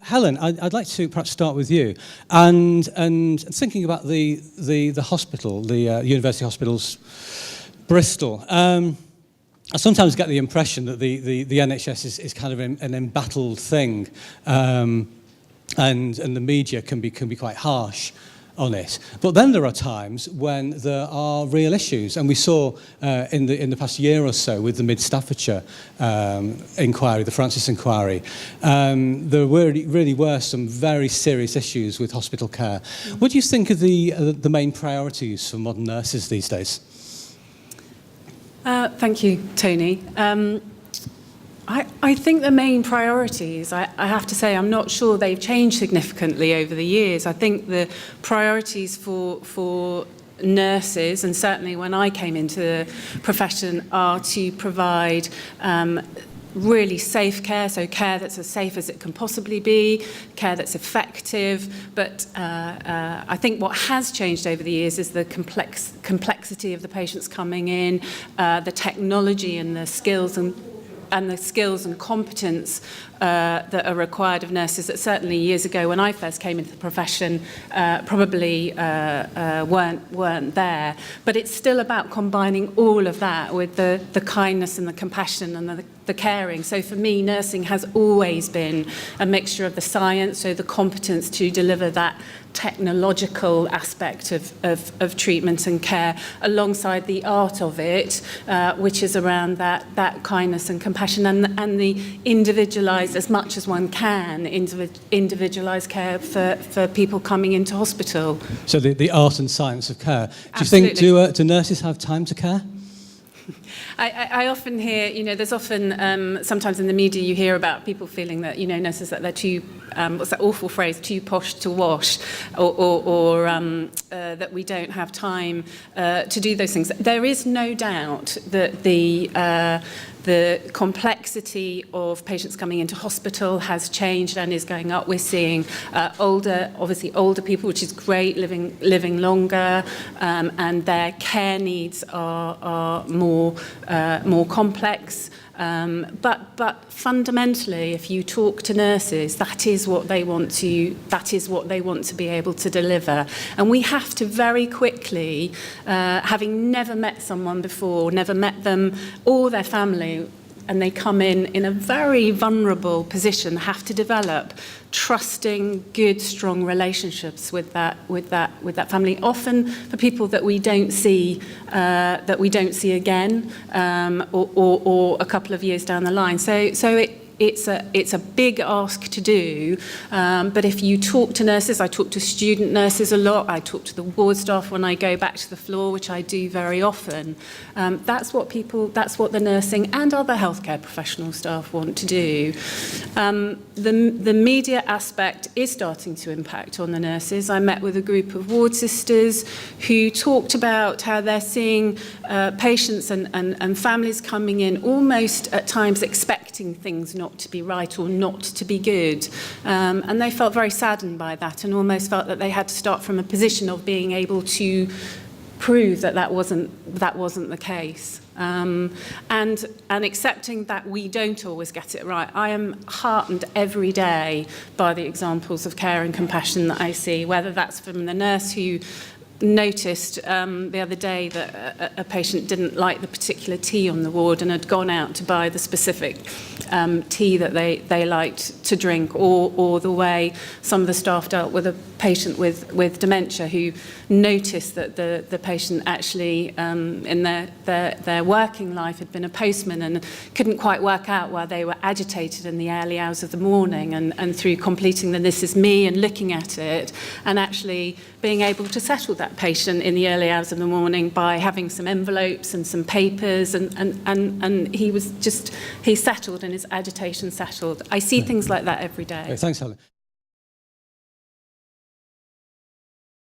Helen, I'd like to perhaps start with you, and thinking about the hospital, the University Hospitals, Bristol. I sometimes get the impression that the NHS is kind of an embattled thing, and the media can be quite harsh on it. But then there are times when there are real issues, and we saw in the past year or so with the Mid Staffordshire inquiry, the Francis inquiry, there really were some very serious issues with hospital care. What do you think are the main priorities for modern nurses these days? Thank you, Tony. I think the main priorities, I have to say, I'm not sure they've changed significantly over the years. I think the priorities for nurses, and certainly when I came into the profession, are to provide really safe care, so care that's as safe as it can possibly be, care that's effective. But I think what has changed over the years is the complexity of the patients coming in, the technology and the skills and competence that are required of nurses that certainly years ago when I first came into the profession probably weren't there. But it's still about combining all of that with the kindness and the compassion and the caring. So for me, nursing has always been a mixture of the science, so the competence to deliver that technological aspect of treatment and care, alongside the art of it, which is around that kindness and compassion and the individualised, as much as one can, individualised care for people coming into hospital. So the art and science of care. Do Absolutely. you think, do nurses have time to care? I often hear, there's often, sometimes in the media you hear about people feeling that, nurses, that they're too, what's that awful phrase, too posh to wash, or that we don't have time to do those things. There is no doubt that the complexity of patients coming into hospital has changed and is going up. We're seeing older people, which is great, living longer, and their care needs are more complex. But fundamentally, if you talk to nurses, that is what they want to be able to deliver. And we have to very quickly, having never met someone before, never met them or their family, and they come in a very vulnerable position, have to develop trusting, good, strong relationships with that family. Often for people that we don't see again, or a couple of years down the line. So it's a big ask to do, but if you talk to nurses, I talk to student nurses a lot, I talk to the ward staff when I go back to the floor, which I do very often, that's what the nursing and other healthcare professional staff want to do. The media aspect is starting to impact on the nurses. I met with a group of ward sisters who talked about how they're seeing patients and families coming in almost at times expecting things not to be right or not to be good, and they felt very saddened by that and almost felt that they had to start from a position of being able to prove that wasn't the case, and accepting that we don't always get it right. I am heartened every day by the examples of care and compassion that I see, whether that's from the nurse who noticed the other day that a patient didn't like the particular tea on the ward and had gone out to buy the specific tea that they liked to drink, or the way some of the staff dealt with a patient with dementia who noticed that the patient actually in their working life had been a postman and couldn't quite work out why they were agitated in the early hours of the morning, and through completing the "This Is Me" and looking at it and actually being able to settle that patient in the early hours of the morning by having some envelopes and some papers, and he settled and his agitation settled. I see things like that every day. Okay, thanks, Helen.